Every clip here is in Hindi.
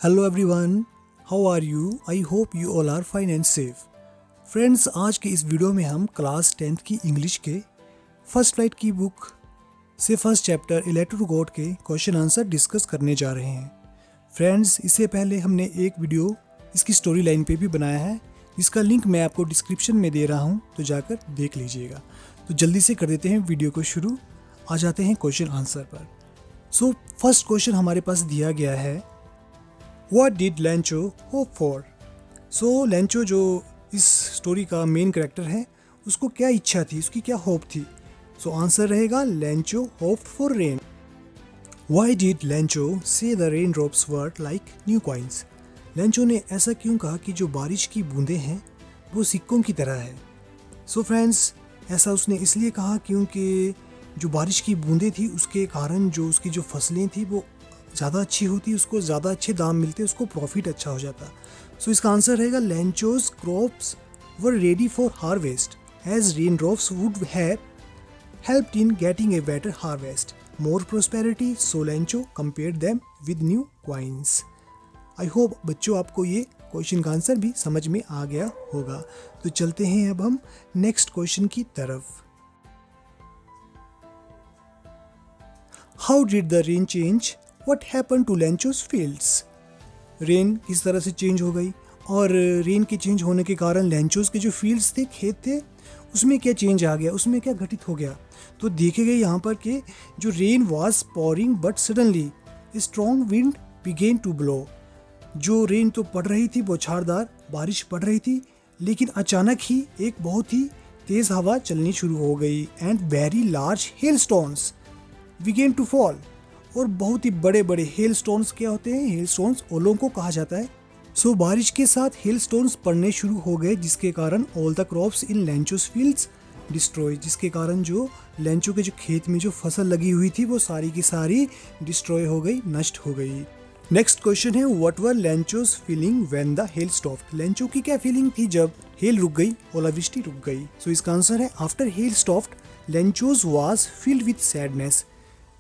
Hello everyone, how are you? I hope you all are fine and safe. Friends, आज के इस वीडियो में हम क्लास 10th की इंग्लिश के फर्स्ट फ्लाइट की बुक से first chapter a letter to God के क्वेश्चन आंसर डिस्कस करने जा रहे हैं। फ्रेंड्स, इससे पहले हमने एक वीडियो इसकी स्टोरी लाइन पे भी बनाया है, जिसका लिंक मैं आपको डिस्क्रिप्शन में दे रहा हूँ, तो जाकर देख लीजिएगा। तो जल्दी से कर देते हैं वीडियो को शुरू। आ जाते हैं क्वेश्चन आंसर पर। सो फर्स्ट क्वेश्चन हमारे पास दिया गया है, What did Lancho hope for? So Lancho जो इस स्टोरी का मेन कैरेक्टर है, उसको क्या इच्छा थी, उसकी क्या होप थी? सो आंसर रहेगा Lancho hoped for rain. Why did Lancho say the raindrops were like new coins? Lancho ने ऐसा क्यों कहा कि जो बारिश की बूंदें हैं वो सिक्कों की तरह है? सो फ्रेंड्स, ऐसा उसने इसलिए कहा क्योंकि जो बारिश की बूंदें थी उसके कारण जो उसकी जो फसलें थी वो ज़्यादा अच्छी होती, उसको ज़्यादा अच्छे दाम मिलते, उसको प्रॉफिट अच्छा हो जाता। सो इसका आंसर रहेगा Lancho's crops were ready for harvest as raindrops would have helped in getting a better harvest, more prosperity, so Lancho compared them with new coins. I hope बच्चों आपको ये क्वेश्चन का आंसर भी समझ में आ गया होगा। तो चलते हैं अब हम नेक्स्ट क्वेश्चन की तरफ। How did the rain change What happened to Lancho's fields? Rain किस तरह से चेंज हो गई, और रेन के चेंज होने के कारण लैंचोस के जो फील्ड्स थे, खेत थे, उसमें क्या चेंज आ गया, उसमें क्या घटित हो गया? तो देखे गए यहाँ पर कि जो rain was pouring but suddenly strong wind began to blow. जो रेन तो पड़ रही थी, बौछारदार बारिश पड़ रही थी, लेकिन अचानक ही एक बहुत ही तेज़ हवा चलनी शुरू हो गई and very large hailstones began to fall. और बहुत ही बड़े बड़े हेल स्टोन्स क्या होते हैं? हेल स्टोन्स ओलों को कहा जाता है। सो बारिश के साथ हेल स्टोन्स पड़ने शुरू हो गए, जिसके कारण all the crops in Lencho's fields destroy, जिसके कारण जो लैंचो के जो खेत में जो फसल लगी हुई थी वो सारी की सारी डिस्ट्रॉय हो गई, नष्ट हो गई। नेक्स्ट क्वेश्चन है, what were Lencho's feeling when the hail stopped? Lencho की क्या फीलिंग थी जब हेल रुक गई, ओलावृष्टि रुक गई? सो इसका आंसर है, after hail stopped Lencho's was filled with sadness.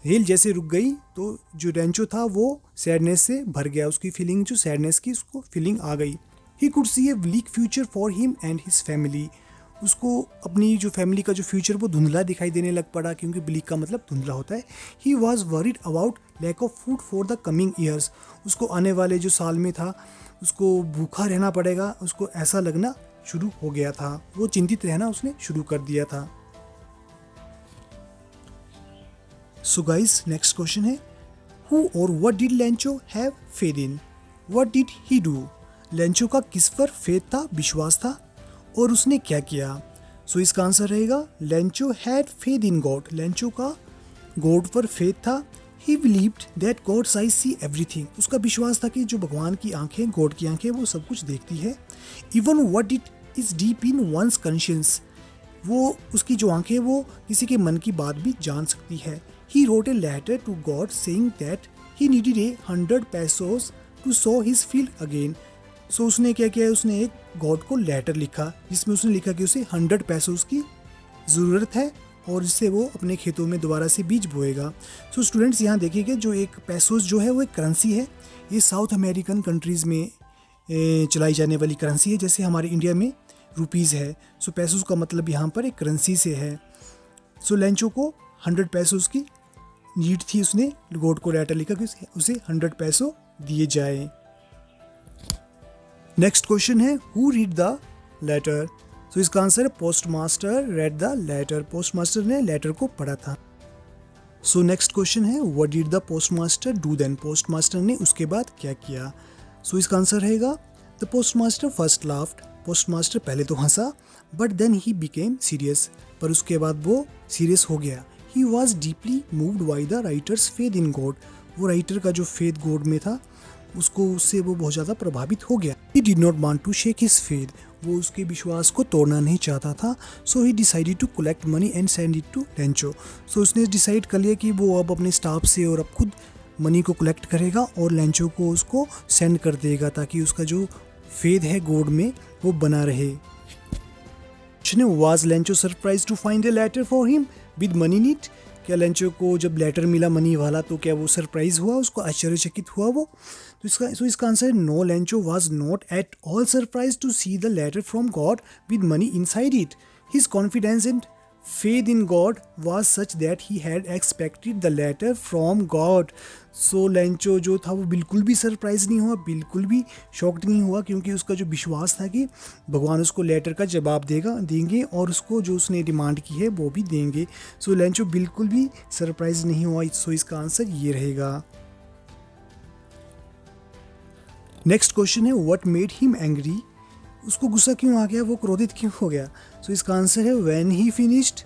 Hail जैसे रुक गई तो जो लैंचो था वो सैडनेस से भर गया, उसकी फीलिंग जो सैडनेस की उसको फीलिंग आ गई। He could see A bleak future for him and his family. उसको अपनी जो फैमिली का जो फ्यूचर वो धुंधला दिखाई देने लग पड़ा, क्योंकि ब्लीक का मतलब धुंधला होता है। He was worried about lack of food for the coming years. उसको आने वाले जो साल में था उसको भूखा रहना पड़ेगा, उसको ऐसा लगना शुरू हो गया था, वो चिंतित रहना उसने शुरू कर दिया था। So guys, next question है, who or what did Lancho have faith in? What did he do? Lancho का किस पर फेथ था, विश्वास था, और उसने क्या किया? So इसका आंसर रहेगा, Lancho had faith in God. Lancho का गॉड पर फेथ था। He believed that God's eyes see everything. उसका विश्वास था कि जो भगवान की आंखें, गॉड की आंखें, वो सब कुछ देखती है। Even what it is deep in one's conscience. वो उसकी जो आंखें वो किसी के मन की बात भी जान सकती है। He wrote a letter to God saying that he needed 100 pesos to sow his field again. So उसने क्या किया, उसने एक गॉड को लेटर लिखा जिसमें उसने लिखा कि उसे 100 पैसोस की ज़रूरत है और जिससे वो अपने खेतों में दोबारा से बीज बोएगा। सो स्टूडेंट्स, यहाँ देखिएगा जो एक पैसोस जो है वो एक करेंसी है। ये साउथ अमेरिकन कंट्रीज़ में चलाई जाने वाली करेंसी है, जैसे हमारे इंडिया में रुपीज़ है। सो पैसोस का मतलब यहाँ पर एक करेंसी से है। सो लैंचो को 100 पैसोस की नीड थी, उसने गॉड को लेटर लिखा कि उसे 100 पैसों दिए जाए। नेक्स्ट क्वेश्चन है, who read the letter? So इसका आंसर है, postmaster read the letter. Postmaster ने लेटर को पढ़ा था। सो नेक्स्ट क्वेश्चन है, what did the postmaster do then? Postmaster ने उसके बाद क्या किया? सो इसका आंसर रहेगा, the postmaster first laughed. Postmaster पहले तो हंसा, but then he became serious. पर उसके बाद वो सीरियस हो गया। He was deeply moved by the writer's faith in God. वो राइटर का जो फेथ गॉड में था उसको उससे वो बहुत ज़्यादा प्रभावित हो गया। He did not want to shake his faith. वो उसके विश्वास को तोड़ना नहीं चाहता था। So he decided to collect money and send it to Lancho. So उसने डिसाइड कर लिया कि वो अब अपने स्टाफ से और अब खुद मनी को कलेक्ट करेगा और लैंचो को उसको सेंड कर देगा, ताकि उसका जो फेथ है गॉड में वो बना रहे। Was Lancho surprised to find a letter for him with money in it? क्या लैंचो को जब लेटर मिला मनी वाला तो क्या वो सरप्राइज हुआ, उसको आश्चर्यचकित हुआ वो? तो इसका आंसर है no, Lencho was not at all surprise to see the letter from God with money inside it. His confidence and faith in God was such that he had expected the letter from God. So Lencho जो था वो बिल्कुल भी सरप्राइज नहीं हुआ, बिल्कुल भी शॉक्ड नहीं हुआ, क्योंकि उसका जो विश्वास था कि भगवान उसको लेटर का जवाब देंगे और उसको जो उसने डिमांड की है वो भी देंगे. सो लेंचो बिल्कुल भी सरप्राइज नहीं हुआ. सो इसका आंसर ये रहेगा. नेक्स्ट क्वेश्चन है व्हाट मेड हिम एंग्री. उसको गुस्सा क्यों आ गया, वो क्रोधित क्यों हो गया. सो इसका आंसर है when he finished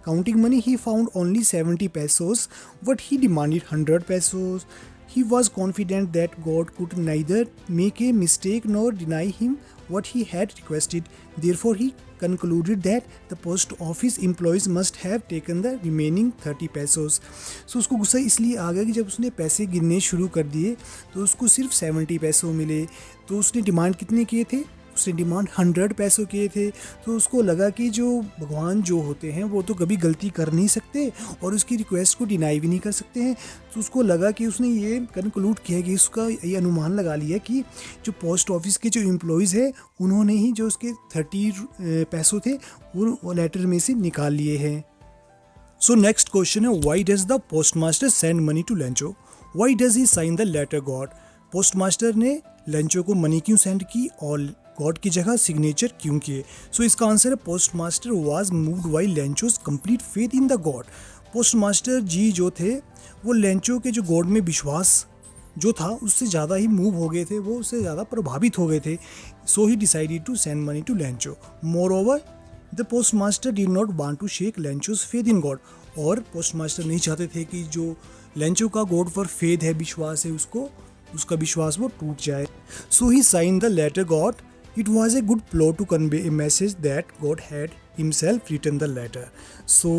counting money he found only 70 pesos but he demanded 100 pesos. He was confident that God could neither make a mistake nor deny him what he had requested. Therefore, he concluded that the post office employees must have taken the remaining 30 pesos. So उसको गुस्सा इसलिए आ गया कि जब उसने पैसे गिनने शुरू कर दिए तो उसको सिर्फ 70 पैसों मिले. तो उसने डिमांड कितने किए थे, उसने डिमांड 100 पैसों किए थे. तो उसको लगा कि जो भगवान जो होते हैं वो तो कभी गलती कर नहीं सकते और उसकी रिक्वेस्ट को डिनाई भी नहीं कर सकते हैं. तो उसको लगा कि उसने ये कंक्लूड किया कि उसका ये अनुमान लगा लिया कि जो पोस्ट ऑफिस के जो एम्प्लॉयज़ हैं उन्होंने ही जो उसके 30 पैसों थे वो लेटर में से निकाल लिए हैं. सो नेक्स्ट क्वेश्चन है why does the postmaster send money to Lencho. Why does he sign the letter God. Postmaster ने लेंचो को मनी क्यों सेंड की और गॉड की जगह सिग्नेचर क्यों किए. सो इसका आंसर है postmaster was moved by Lencho's complete faith in the God. Postmaster जी जो थे वो लेंचो के जो गॉड में विश्वास जो था उससे ज़्यादा ही मूव हो गए थे, वो उससे ज़्यादा प्रभावित हो गए थे. So he decided to send money to Lencho. Moreover the postmaster did not want to shake Lencho's faith in God. और पोस्ट मास्टर नहीं चाहते थे कि जो लेंचो का गॉड पर फेथ है, विश्वास है, उसका विश्वास वो टूट जाए. So he sign the letter God. It was a good plot to convey a message that God had himself written the letter. So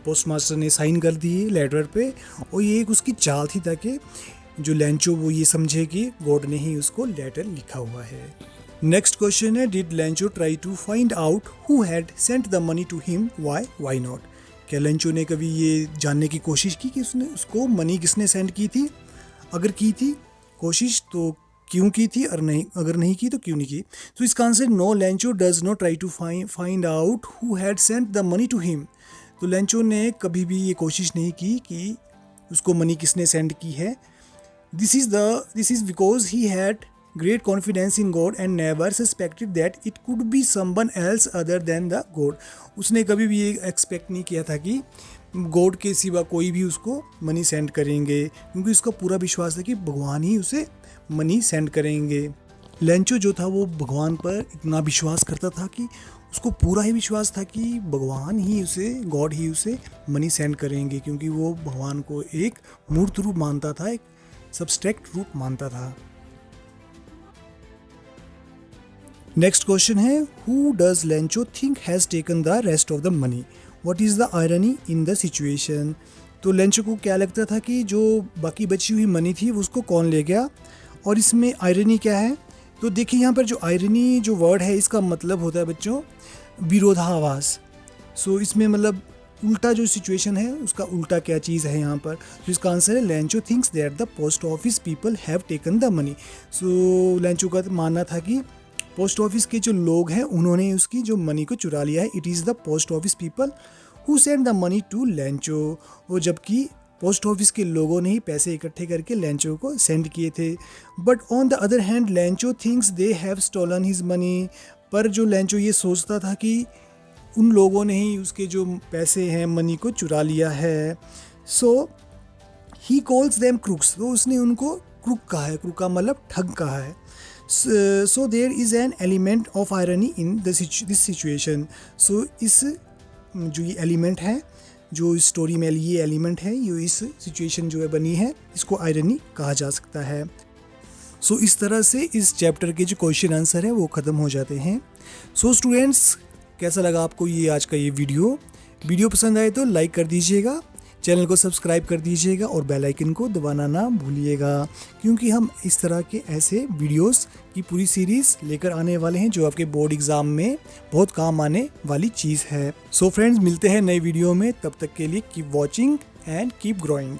post master ने साइन कर दिए लेटर पे और ये एक उसकी चाल थी ताकि जो लेंचो वो ये समझे कि गॉड ने ही उसको लेटर लिखा हुआ है. नेक्स्ट क्वेश्चन है did Lencho try to find out who had sent the money to him, why not. क्या लेंचो ने कभी ये जानने की कोशिश की कि उसको मनी किसने सेंड की थी. अगर की थी कोशिश तो क्यों की थी, और नहीं अगर नहीं की तो क्यों नहीं की. तो इसका answer no, Lencho does not try to find out who had sent the money to him. तो लेंचो ने कभी भी ये कोशिश नहीं की कि उसको मनी किसने सेंड की है. This is because he had great confidence in God and never suspected that it could be someone else other than the God. उसने कभी भी ये एक्सपेक्ट नहीं किया था कि गॉड के सिवा कोई भी उसको मनी सेंड करेंगे, क्योंकि उसका पूरा विश्वास था कि भगवान ही उसे मनी सेंड करेंगे. लेंचो जो था वो भगवान पर इतना विश्वास करता था कि उसको पूरा ही विश्वास था कि भगवान ही उसे, गॉड ही उसे मनी सेंड करेंगे, क्योंकि वो भगवान को एक मूर्त रूप मानता था, एक सब्सट्रैक्ट रूप मानता था. नेक्स्ट क्वेश्चन है who does Lencho think has taken the rest of the money. What is the irony in the situation. तो लेंचो को क्या लगता था कि जो बाकी बची हुई मनी थी वो उसको कौन ले गया, और इसमें आयरनी क्या है. तो देखिए यहाँ पर जो आयरनी जो वर्ड है इसका मतलब होता है बच्चों विरोधाभास. सो इसमें मतलब उल्टा जो सिचुएशन है उसका उल्टा क्या चीज़ है यहाँ पर. तो इसका आंसर है Lencho thinks that the post office people have taken the money. So Lencho का मानना था कि पोस्ट ऑफिस के जो लोग हैं उन्होंने उसकी जो मनी को चुरा लिया है. It is the post office people who send the money to Lencho. वो जबकि पोस्ट ऑफिस के लोगों ने ही पैसे इकट्ठे करके लेंचो को सेंड किए थे. But on the other hand Lencho thinks they have stolen his money. पर जो लेंचो ये सोचता था कि उन लोगों ने ही उसके जो पैसे हैं मनी को चुरा लिया है. सो ही कॉल्स देम क्रुक्स. तो उसने उनको क्रुक कहा है, क्रुक का मतलब ठग कहा है. So there is an element of irony in this situation. So इस जो ये एलिमेंट है, जो इस स्टोरी में ये एलिमेंट है, ये इस सिचुएशन जो है बनी है, इसको आयरनी कहा जा सकता है. सो इस तरह से इस चैप्टर के जो क्वेश्चन आंसर है वो ख़त्म हो जाते हैं. सो स्टूडेंट्स, कैसा लगा आपको ये आज का ये वीडियो पसंद आए तो लाइक कर दीजिएगा, चैनल को सब्सक्राइब कर दीजिएगा और बेल आइकन को दबाना ना भूलिएगा, क्योंकि हम इस तरह के ऐसे वीडियोस की पूरी सीरीज़ लेकर आने वाले हैं जो आपके बोर्ड एग्ज़ाम में बहुत काम आने वाली चीज़ है. सो फ्रेंड्स, मिलते हैं नए वीडियो में. तब तक के लिए keep watching and keep growing.